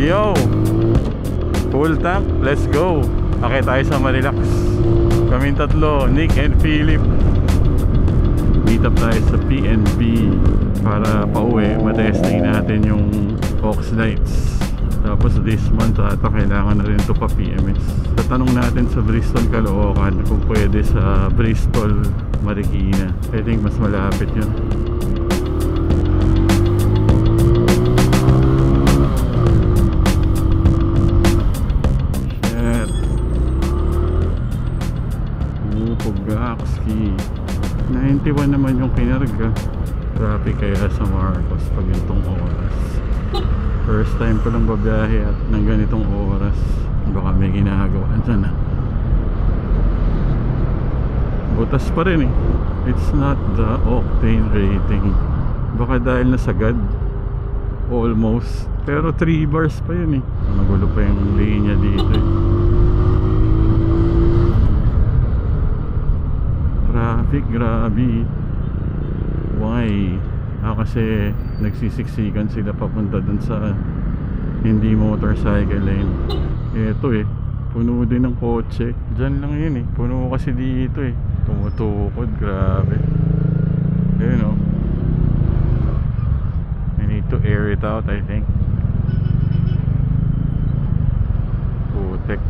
Yo! Full tank, let's go! Akit tayo sa Marilax. Kaming tatlo, Nick and Philip. Meet up tayo sa PNB para pauwi, matesting natin yung Ox lights. Tapos this month ata kailangan na rin ito pa PMS. Tatanong natin sa Bristol Caloocan kung pwede sa Bristol Marikina. I think mas malapit yun. Shit. Pugakski 91 naman yung kinarga. Traffic kaya sa Marcos pag itong oras. First time ko lang babiyahe at ng ganitong oras. Baka may ginagawa dyan ah. Butas pa rin eh. It's not the octane rating. Baka dahil nasagad. Almost. Pero 3 bars pa yun eh. Magulo pa yung linya dito eh. Traffic, grabe. Why? Kasi nagsisiksikan sila papunta dun sa hindi motorcycle lane. Ito eh, puno din ng kotse. Diyan lang yun eh, puno kasi dito eh. Tumutukod, grabe. Ayun oh. I need to air it out, I think. Putek.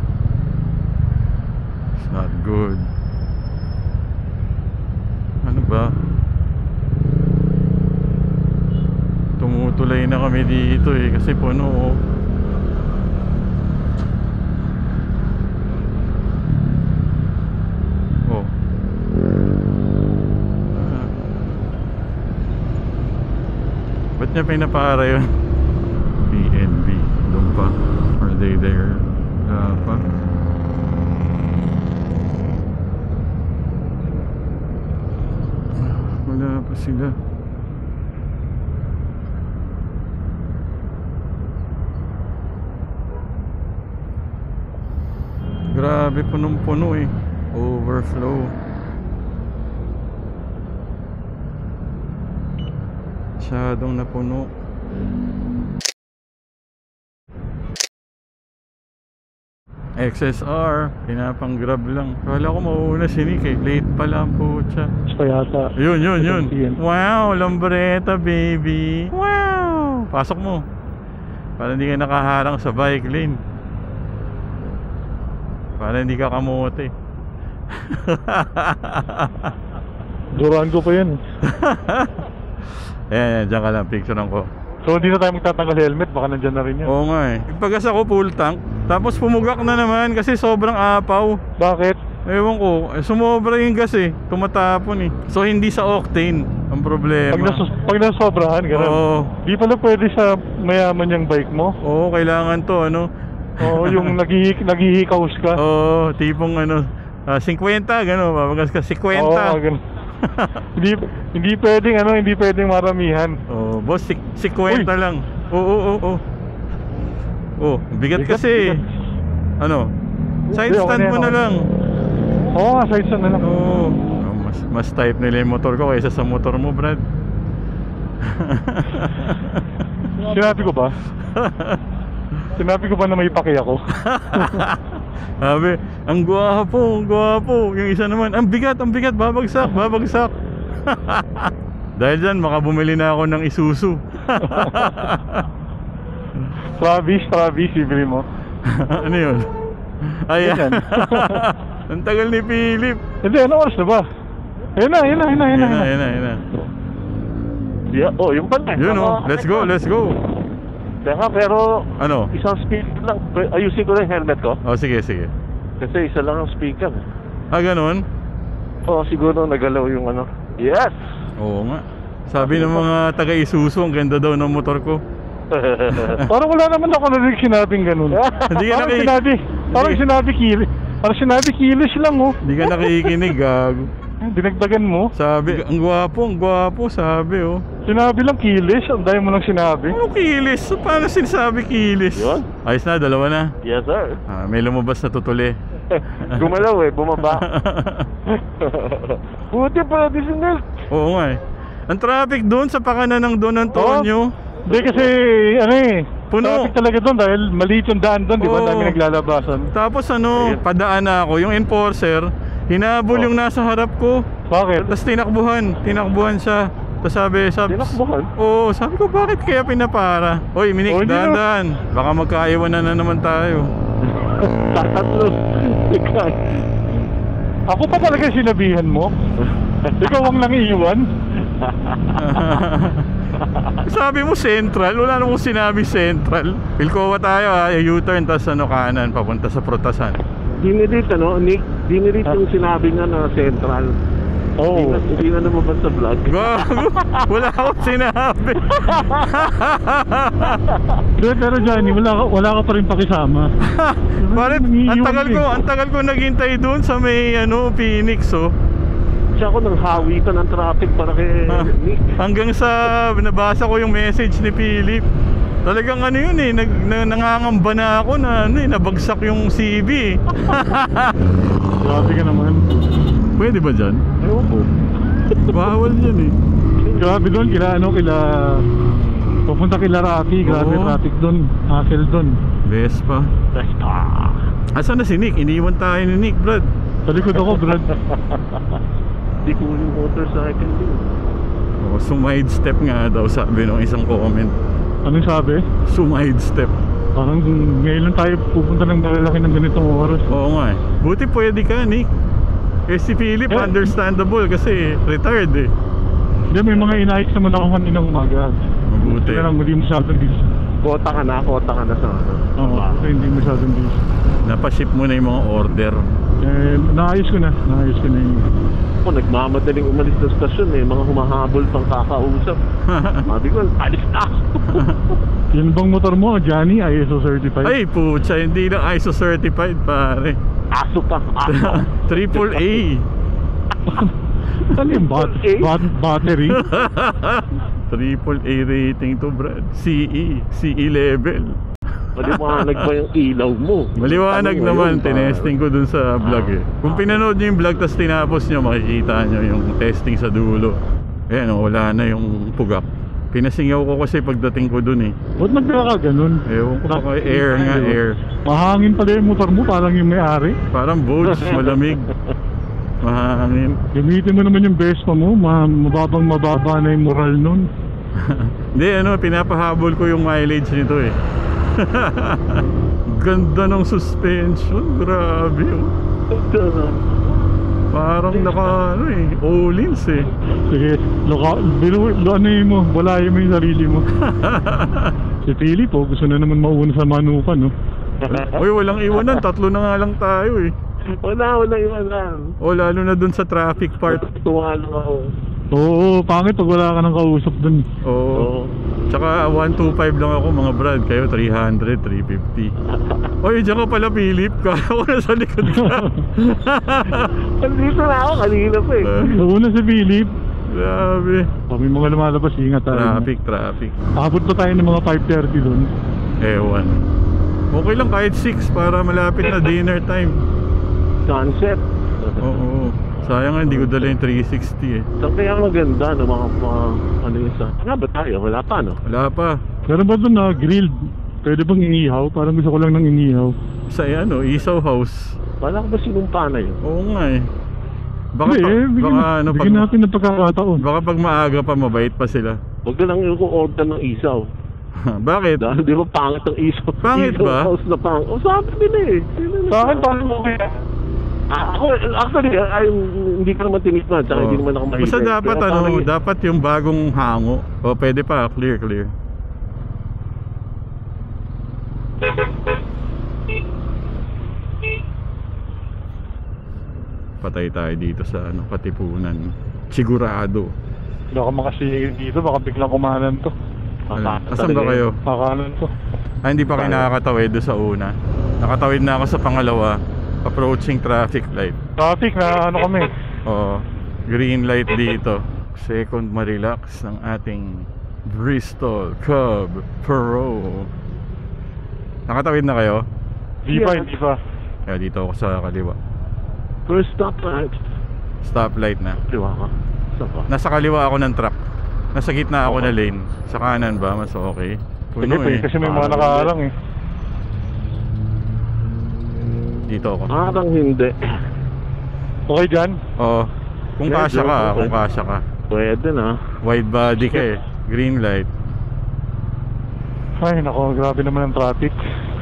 It's not good. Ano ba? Tumutulay na kami dito eh kasi puno oh. Oh. Ba't niya pinapara yun? PNB. Doon pa. Are they there? Pa. Wala pa sila. Grabe, punong-puno eh. Overflow. Masyadong napuno. XSR, pinapang grab lang. Kala ko mauuna si Nick eh. Late pa lang po siya. Pa yata. Yun. Wow, Lambretta baby. Wow. Pasok mo. Para hindi ka nakaharang sa bike lane. Para hindi ka kamote. Duran ko pa yan. Ayan, dyan ka lang, picturean ko. So hindi na tayo magtatanggal helmet, baka nandyan na rin yan. Oo nga eh. Pagkas ako full tank, tapos pumugak na naman kasi sobrang apaw. Bakit? Ewan ko, sumobra yung gas eh. Tumatapon eh. So hindi sa octane ang problema. Pag nasobrahan, gano'n. Oo. Di pala pwede sa mayaman yung bike mo. Oo, kailangan to ano. Oo, yung naghihikaws ka. Oo, tipong ano 50 gano'n, mabagas ka 50. Oo, gano'n. hindi pwedeng maramihan. Oh, boss, 50 lang. Oo. Oh, bigat kasi. Bigat. Ano? Side stand mo na lang. Oo, side stand na lang. Oo. Mas type nila yung motor ko kaysa sa motor mo, Brad. Sinabi ko ba na may paki ako? Sabi, ang gwapo. Yung isa naman, ang bigat, babagsak. Dahil dyan, makabumili na ako ng Isuzu. Travis, ibili mo. Ano yun? Ayan. Ang tagal ni Philip. Hindi, ano oras na ba? Ayun na. Yeah, oh, yung pala. Yun oh, let's go. Teka, pero Ano? isang speaker lang. Ayusin ko lang yung helmet ko. Oh, sige. Kasi isa lang ang speaker. Ah, ganun? Oo, siguro nagalaw yung ano. Yes! Oo nga. Sabi ng mga taga-Isuzu, ang ganda daw ng motor ko. Parang wala naman ako narinig sinabing ganun. Hindi ka Parang sinabi kilos lang oh. Hindi ka nakikinig, gago. Dinagdagan mo. Sabi, ang gwapo, sabi oh. Sinabi lang kilis, ang dami mo lang sinabi. Ano kilis? Paano sinasabi kilis? Yun. Ayos na, dalawa na. Yes, sir. May lumabas na tutuli. Gumalaw bumaba. Buti pala di sinil. Oo nga eh. Ang traffic doon sa pakanan ng Don Antonio. Hindi kasi, Puno. Traffic talaga doon dahil maliit yung daan doon, di ba? Oo. Dami naglalabasan. Tapos ano, Ayun. padaan na ako. Yung enforcer, hinabol yung nasa harap ko. Bakit? Tapos tinakbuhan siya. Tapos sabi, Tinakbuhan? oo, sabi ko, bakit kaya pinapara? Oy, Minik, Oh, hindi na. dahan-dahan. Baka magkaiwanan na naman tayo. Tatlo. Ako pa talaga sinabihan mo? Ikaw ang nangiiwan? Sabi mo central, wala namang sinabi central. Pilcoa tayo ha, U-turn, tapos ano, kanan, papunta sa Protasan. Dinirit, ano, Nick? Dinirit yung sinabi nga na central. Oo. Hindi na naman ba sa vlog? Gago, wala akong sinabi. Pero Johnny, wala ka pa rin pakisama. Bakit? Ang tagal ko naghintay doon sa may ano, Phoenix, oh. Siya ako nang hawitan ng traffic para kay Nick. Hanggang sa nabasa ko yung message ni Philip. Talagang ano yun eh, nangangamba na ako na ano eh, nabagsak yung CV eh. Grabe ka naman. Pwede ba dyan? Ewan ko. Bawal dyan eh. Grabe doon, pupunta kila Rafi, grabe Oo. traffic doon, hassle doon. Vespa. Basta. Asan na si Nick? Iniwan tayo ni Nick, Brad. Sa likod ako, Brad. Di ko yung motorcycle din. Oh, sumide step nga daw sabi ng isang comment. Anong sabi? Sumide step. Parang ngayon lang tayo pupunta ng malalaki ng ganitong oras. Oo nga eh. Buti pwede ka, Nick. Eh si Philip, Eh. understandable kasi retired eh. Hindi, may mga inayos naman ako kaninang umaga. Mabuti. Kaya lang, hindi masyadong busy. Kota ka na sa ano. Oo, kasi hindi masyadong busy. Napaship mo na yung mga order. Eh, naayos ko na yung... Ako, nagmamadaling umalis ng stasyon eh. Mga humahabol pang kakausap. Sabi ko, alis na ako. Yan bang motor mo, Johnny? ISO certified? Ay, putya, hindi lang ISO certified, pare. Aso pa, aso. Triple A. Ano yung battery? Triple A rating to, Brad. CE level. Maliwanag ba yung ilaw mo? Maliwanag Tanong naman, ngayon, tinesting ko dun sa vlog eh. Kung pinanood nyo yung vlog tapos tinapos nyo, makikita nyo yung testing sa dulo. Ayan, oh, wala na yung pugak. Pinasingaw ko kasi pagdating ko dun eh. Ba't nagkaka ganun? Ewan ko baka air nga, air. Mahangin pala yung motor mo, parang yung may-ari. Parang Bulls, malamig. Mahangin. Gamitin mo naman yung Vespa mo, mababa na yung moral nun. Hindi, ano, pinapahabol ko yung mileage nito eh. Ganda ng suspension, grabe oh. Parang naka, ano eh, all-ins eh. Sige, mo, walayan mo yung sarili mo. Si Philip, oh, gusto na naman mauna sa manukan, no? Uy, walang iwanan, tatlo na nga lang tayo eh. Wala iwanan. O, lalo na dun sa traffic part. Tuwa lang ako. Oo, pangit pag wala ka ng kausap dun. Oo. Tsaka 125 lang ako mga Brad. Kayo 300, 350. Oy, diyan ka pala Philip. Kala ko na sa likod ka. Nandito na ako kanina pa eh. Nauna si Philip. Grabe. May mga lumalabas, ingat tayo. Traffic. Abot pa tayo ng mga 5:30 dun. Ewan. Okay lang kahit 6 para malapit na dinner time. Concept. Oo. Sayang nga hindi ko dala yung 360 eh. So, kaya maganda no, mga ano yun sa... Nga ba tayo? Wala pa no? Wala pa. Pero ba dun na grilled? Pwede bang inihaw? Parang gusto ko lang ng inihaw. Sa ano, Isaw House. Wala ka ba sinumpa na yun? Oo nga eh. Baka, Bigyan natin ng pagkakataon. baka pag maaga pa mabait pa sila. Huwag ka lang yung order ng isaw. Bakit? Dahil di ba pangit ang isaw? Pangit isaw ba? House na pangit. O sabi nila eh. Sa akin, parang okay. Ako, actually, hindi ka naman tinisman. Tsaka hindi naman ako mahilig. Basta dapat Pero ano, parang- dapat yung bagong hango. O pwede pa, clear. Patay tayo dito sa ano, Katipunan. Sigurado. Baka makasingil dito, baka biglang kumanan to. Asan ba kayo? Kakanan to. Hindi pa kayo nakakatawid doon sa una. Nakatawid na ako sa pangalawa. Approaching traffic light. Traffic na ano kami. Oo. Green light dito. Second ma-relax ng ating Bristol Cub Pro. Nakatawid na kayo? Hindi pa. Kaya dito ako sa kaliwa. First stop right. Stoplight na. Diwa ka. Saan ka? Nasa kaliwa ako ng truck. Nasa gitna ako na lane. Sa kanan ba? Mas okay. Puno Sige, kasi may mga nakaharang eh. Dito ako. Parang hindi. Okay dyan? Oo. Kung Medyo, kasya ka, okay. kung kasya ka. Pwede na. Wide body ka eh. Green light. Ay, nako, grabe naman ang traffic.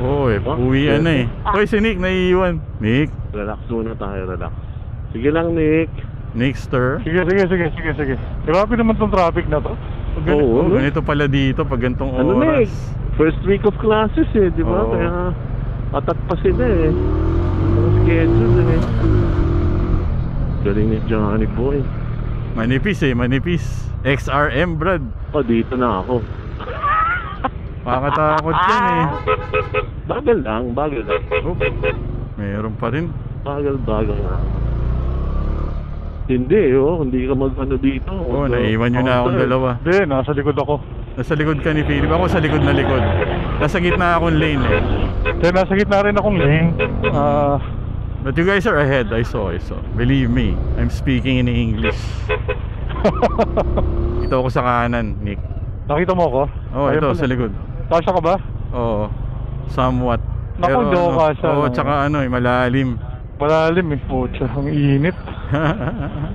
Oo eh, Oh, uwian na yes. eh. Hoy, si Nick, naiiwan. Nick? Relax muna tayo, relax. Sige lang, Nick. Nickster? Sige. Grabe naman tong traffic na to. Oo. Ganito pala dito pag gantong Ano, Nick? oras. First week of classes eh, di ba? Oo. Kaya atat pa sila eh. Ang schedule eh. Galing ni Johnny Boy. Manipis eh, manipis. XRM, Brad. Oh, dito na ako. Makakatakot yan eh. Bagal lang. Oop. Meron pa rin. Bagal lang. Hindi, hindi ka mag-ano dito. Oo, naiwan nyo na akong dalawa. Hindi, nasa likod ako. Nasa likod ka ni Philip. Ako sa likod na likod. Nasa gitna akong lane eh. Hindi, nasa gitna rin akong lane. But you guys are ahead. I saw. Believe me, I'm speaking in English. Ito ako sa kanan, Nick. Nakita mo ako? Oh, Ayun ito pala. sa likod. Kasya ka ba? Oo. Somewhat. Naku, hindi ako kasya. Oo, tsaka ano eh, malalim. Malalim eh. Pucha, ang init.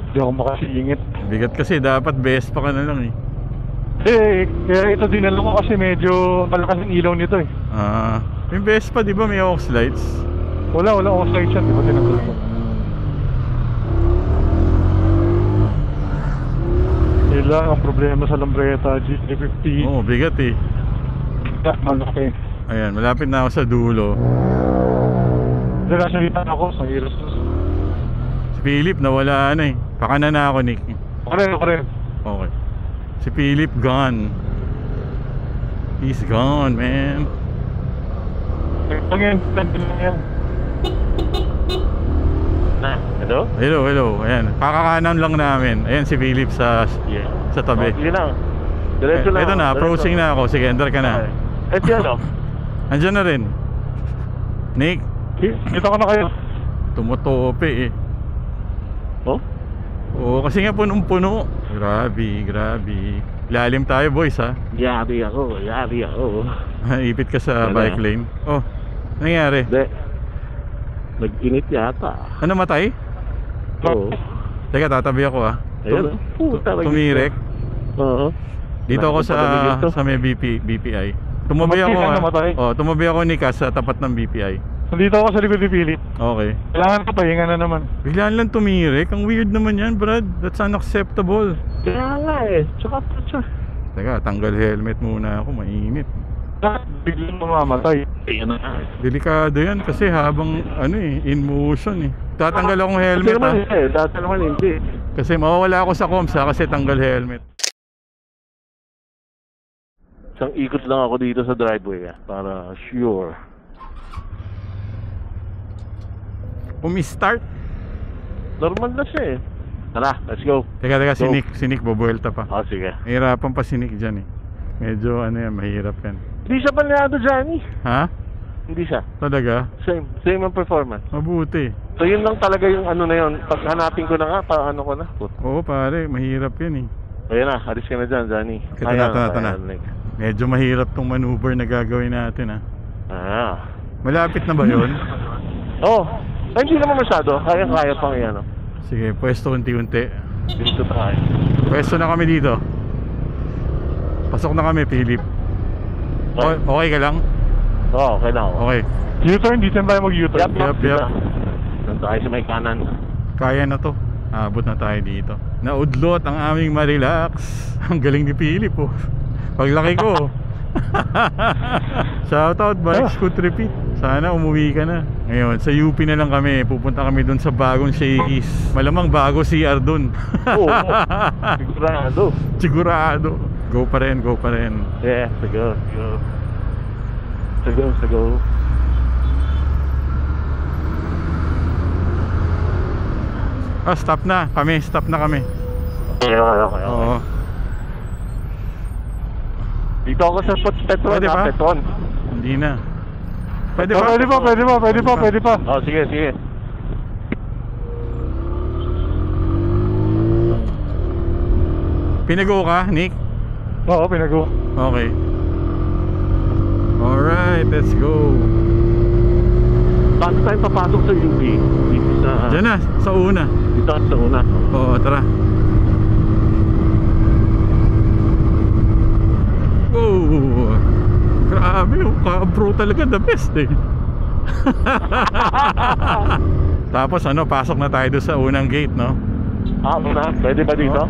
Hindi ako makasingit. Bigat kasi, dapat best pa ka na lang eh. Kaya ito dinala ko kasi medyo malakas ang ilaw nito eh. Yung best pa, di ba may aux lights? Wala akong slide siya, di ba tinanggal ko? Yun lang ang problema sa Lambretta G350. Oo, bigat eh. Malaki. Ayan, malapit na ako sa dulo. Hindi nasa gitna ako, sa hirap. Si Philip, nawala na eh. Pakana na ako, Nick. Ako rin. Okay. Si Philip, gone. He's gone, man. Pangyan, yan. Hello? Hello. Ayan, kakakanan lang namin. Ayan si Philip sa tabi. Sige lang. Diretso lang. Ito na, approaching na ako. Sige, enter ka na. Eh, ano? Andyan na rin. Nick, Kita ko na kayo. tumutope eh. Oh? Oo, kasi nga punong-puno. Grabe. Lalim tayo, boys, ha? Yari ako. Ipit ka sa Yan bike na. lane. Oh, nangyari? Hindi. Nag-init yata. Ano, matay? Oo. Teka, tatabi ako, ha? Ayun. Puta, Tumirek. Oo. Dito ako sa may BPI. Tumabi ako, ha? Namatay. Oh, tumabi ako ni Cas sa tapat ng BPI. Nandito ako sa likod ni Philip. Okay. Kailangan ko pahinga na naman. Biglaan lang tumirek. Ang weird naman yan, Brad. That's unacceptable. Kaya nga eh. Tsaka. Teka, tanggal helmet muna ako. Mainit. Biglang mamamatay. Ayan na. Delikado yan kasi habang in motion eh. Tatanggal akong Dati helmet, naman ha? dati naman hindi. Kasi mawawala ako sa comms, ha? Kasi tanggal helmet. Isang ikot lang ako dito sa driveway para sure. Umi-start. Normal na siya eh. Tara, let's go. Teka, Go. si Nick bubuelta pa. Sige. Mahirapan pa si Nick dyan eh. Medyo mahirap yan. Hindi siya palyado, Johnny. Ha? Hindi siya. Talaga? Same ang performance. Mabuti. So yun lang talaga yung ano na yun. Pag hanapin ko na nga, paano ko na. Oo pare, mahirap yan eh. Ayan na, alis ka na dyan, Johnny. Ito na. Medyo mahirap tong maneuver na gagawin natin, ha. Malapit na ba yun? Ay, hindi naman masyado. Kaya pang yan. Sige, pwesto unti-unti. Dito tayo. Pwesto na kami dito. Pasok na kami, Philip. Okay ka lang? Oo, okay lang ako. Okay. U-turn, dito na tayo mag-U-turn. Yup. Nandito tayo sa may kanan. Kaya na to. Abot na tayo dito. Naudlot ang aming Marilax. Ang galing ni Philip, oh. Paglaki ko. Shoutout, Bikes Could Repeat. Sana umuwi ka na. Ngayon, sa UP na lang kami. Pupunta kami dun sa bagong Shakey's. Malamang bago CR dun. Oo, sigurado. Sigurado. Go pa rin. Yeah, go. Stop na kami. Okay. Oo. Dito ako sa Petron. Pwede pa? Petron. Hindi na. Pwede Pwede pa. Sige. Pinago ka, Nick? Oo, pinago. Okay. Alright, let's go. Paano tayo papasok sa UP? Dito sa... Diyan na, sa una. Dito sa una. Oo, tara. Oh, grabe, yung Cabro talaga the best eh. Tapos ano, pasok na tayo doon sa unang gate, no? Una? Pwede ba dito?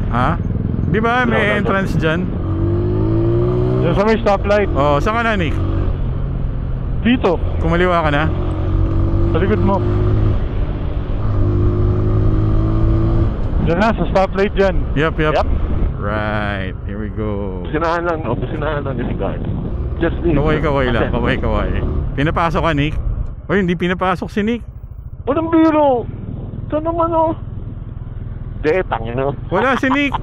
Ha? Di ba may entrance dyan? Diyan sa may stoplight. Oh, saan ka na, Nick? Dito, Kumaliwa ka na? sa likod mo. Diyan na, sa stoplight dyan. Yup. Yep. Right, here we go. Pusinahan lang, no? Pusinahan lang yung guys. Just need... Kaway lang, kaway. Pinapasok ka, Nick? O hindi pinapasok si Nick. Walang biro! Ito naman, oh. Di, tangin, no? Wala si Nick.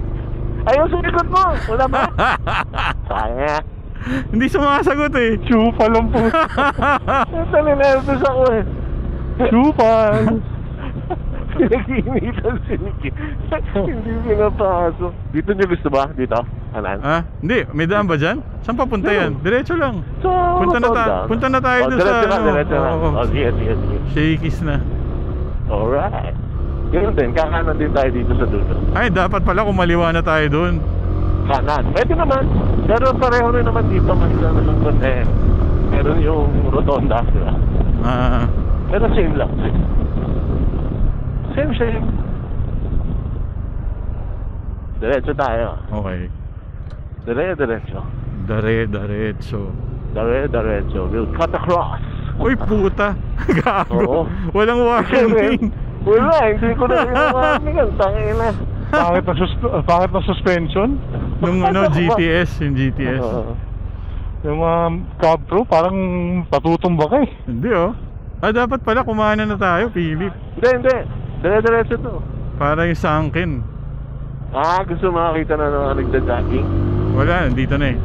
Ayaw sa likod mo! Wala ba? Sayang. Hindi sumasagot eh. Chupal ang po. Ito, ninervous ako eh. Chupal. Pinag-iinitan si Nicky. Hindi pinapasok. Dito niyo gusto ba? Dito? Anan? Hindi, may daan ba dyan? Saan papunta yan? Diretso lang. So, Punta na tayo dun sa diretso na. oo. Oh, sige. Shakies na. Alright. Ganun din, kakanan din tayo dito sa dulo. Ay, dapat pala kumaliwa na tayo dun. Kanan. Pwede naman. Pero pareho rin naman dito. Masana lang doon eh. Meron yung rotonda. Diba? Pero same lang. Same. Diretso tayo. Okay. Diretso. Diretso. We'll cut across. Uy, puta. Gago. Oo. Walang warning. Wala, hindi ko na pinamamigan. Tangin na. Bakit na suspension? Nung GTS, yung GTS. Yung mga Cabro, parang patutumba ka eh. Hindi oh. Dapat pala kumana na tayo, Philip. Hindi. Diretso to. Para yung sunken. Gusto makakita na naman nagda-jogging. Wala, nandito na eh.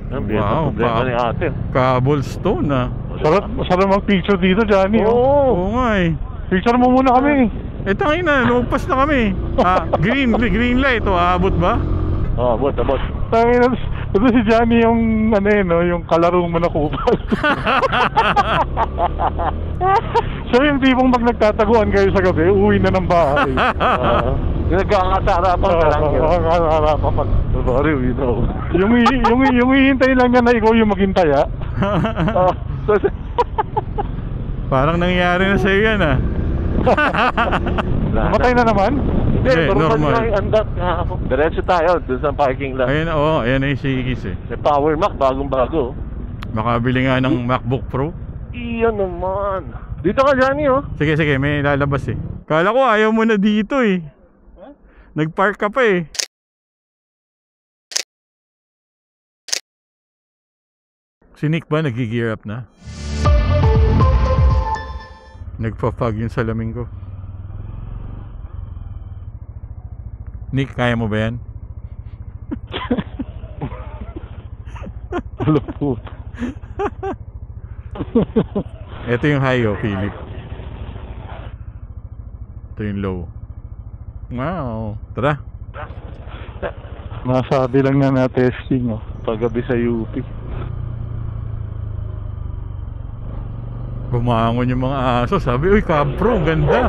Wow, problema ni ate. Cobblestone ah. Sarap mag-picture dito, Johnny. Oo nga eh. Picture mo muna kami. Tangin na, lumagpas na kami. Green light, aabot ba? Abot. Tangin na, ito si Johnny yung, yung kalaro mo na kupal. Siya yung tipong pag nagtataguan kayo sa gabi, uwi na ng bahay. Yung nagkakatarapan ka lang yun. Nagkakatarapan pa. Sorry, we know. Yung hihintay lang niya na ikaw yung maghintay, ha? Parang nangyari na sa'yo yan ah. Namatay na naman? Hindi, normal normal. na yung andak. Diretso tayo, dun sa parking lot. Ayan, ayan na yung Shakies eh. May Power Mac, bagong-bago. Makabili nga ng MacBook Pro. Iyan naman. Dito ka, Johnny, oh. Sige, may lalabas eh. Kala ko ayaw mo na dito eh. Nagpark ka pa eh. Si Nick ba nag-gear up na? Nagpa-fog yung salamin ko. Nick, kaya mo ba yan? Alam po. Ito yung high oh, Philip. Ito yung low. Wow. Tara. Masabi lang na testing, oh. Paggabi sa UP. Bumangon yung mga aso. Sabi, uy, Cabro, ang ganda.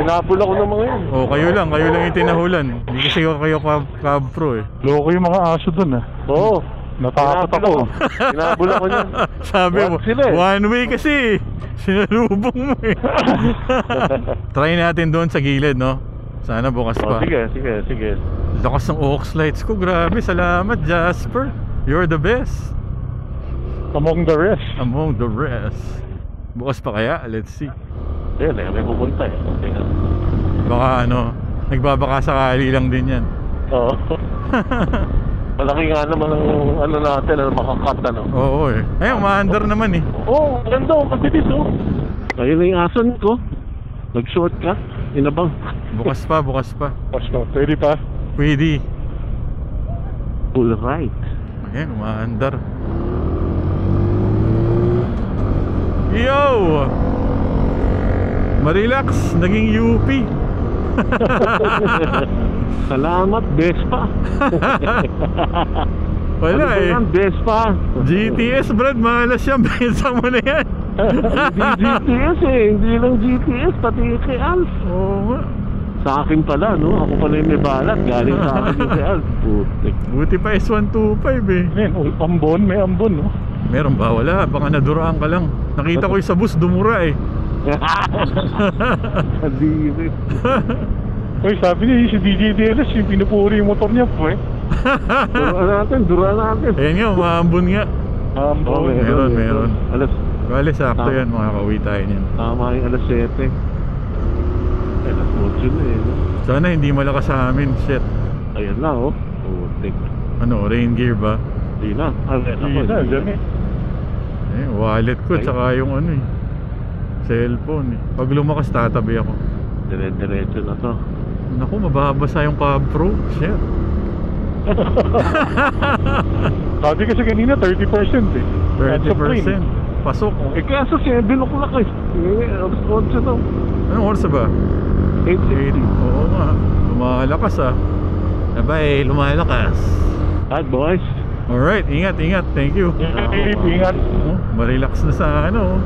Sinapul ako ng mga yun. Oh, kayo lang yung tinahulan. Hindi kasi kayo Cabro eh. Loko yung mga aso dun, ah. Oo. Natakot ako. Sinapul ako niyan. Sabi mo, Sila eh. one way kasi. Sinalubong mo eh. Try natin doon sa gilid, no? Sana bukas pa. Sige. Lakas ng aux lights ko. Grabe, salamat Jasper. You're the best. Among the rest. Bukas pa kaya? Let's see. Ayun, may pupunta eh. Baka nagbabaka sakali lang din yan. Oo. Malaki nga naman ang natin, makakat Oo eh. Ayun, umaandar naman eh. Oo, ganda oh, mabilis oh. Ayun na yung asan ko. Nag-short ka, inabang. Bukas pa. Basta, pwede pa. Pwede. Full right. Ayan, umaandar. Yo! Marilax, naging UP. Salamat, Vespa. Wala Ano ba eh. yan? Vespa. GTS Brad, malas yan. Bensa mo na yan. Hindi GTS eh. Hindi lang GTS, pati KL. Oo nga. Sa akin pala, no? Ako pala yung may balat. Galing sa akin yung KL. Putik. Buti pa S125 eh. Ayan, ambon, may ambon, no? Meron ba? Wala, baka naduraan ka lang. Nakita ko yung sa bus, dumura eh. Kadiri. Uy, sabi niya, si DJ DLS, yung pinupuri yung motor niya po eh. Dura natin. Ayan nga, umaambon nga. Ambon. Meron. Alas, Bale, sakto Tama. yan, makakauwi tayo niyan. tama yung alas 7. Alas 8 na eh. No? Sana hindi malakas sa amin, shit. Ayan na, oh. Putik. Ano, rain gear ba? Di na. Hindi na, dyan eh. Eh, wallet ko, Ay. tsaka yung ano eh. Cellphone eh. Pag lumakas, tatabi ako. Dire-diretso na to. Naku, mababasa yung Cab Pro. Shit. Sabi kasi kanina, 30% eh. 30%. Pasok. Eh kaya sa 7 o'clock eh. Alas 8 to. Anong oras ba? 8:60. Oo nga. Lumalakas ah. Abay, lumalakas. Alright boys. Alright, ingat. Thank you. Ingat. Oh, marelax na sa ano.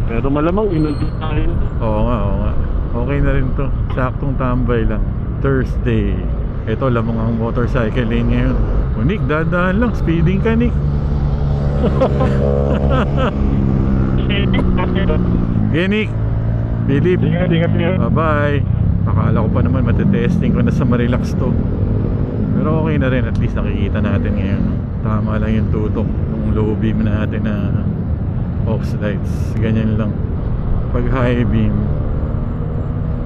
Pero malamang inulbit tayo. Oo nga. Okay na rin to. Saktong tambay lang. Thursday. Ito, lamang ang motorcycle lane ngayon. O Nick, dadaan lang. Speeding ka, Nick. Okay, Nick. Philip. Ingat. Bye-bye. Akala ko pa naman matetesting ko na sa Marilax to. Pero okay na rin. At least nakikita natin ngayon. Tama lang yung tutok. Yung low beam natin na off lights. Ganyan lang. Pag high beam,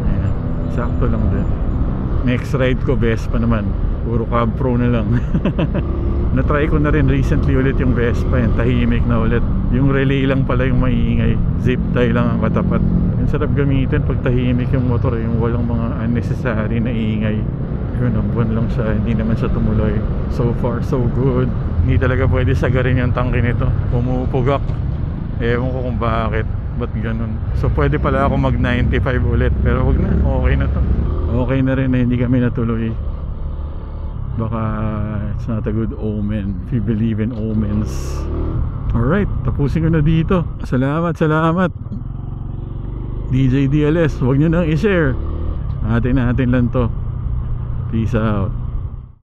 ayan, sakto lang din. Next ride ko, Vespa naman. Puro Cab Pro na lang. Na-try ko na rin recently ulit yung Vespa. Yan, tahimik na ulit. Yung relay lang pala yung maiingay. Zip tie lang ang katapat. Yung sarap gamitin pag tahimik yung motor. Yung walang mga unnecessary na ingay. Yun, ang buwan lang siya. Hindi naman siya tumuloy. So far, so good. Hindi talaga pwede sagarin yung tangke nito. Pumupugak. Ewan ko kung bakit. Ba't ganun? So pwede pala ako mag 95 ulit. Pero wag na, okay na to. Okay na rin na hindi kami natuloy. Baka it's not a good omen if you believe in omens. Alright, tapusin ko na dito. Salamat DJ DLS, huwag nyo nang i-share. Natin lang to. Peace out.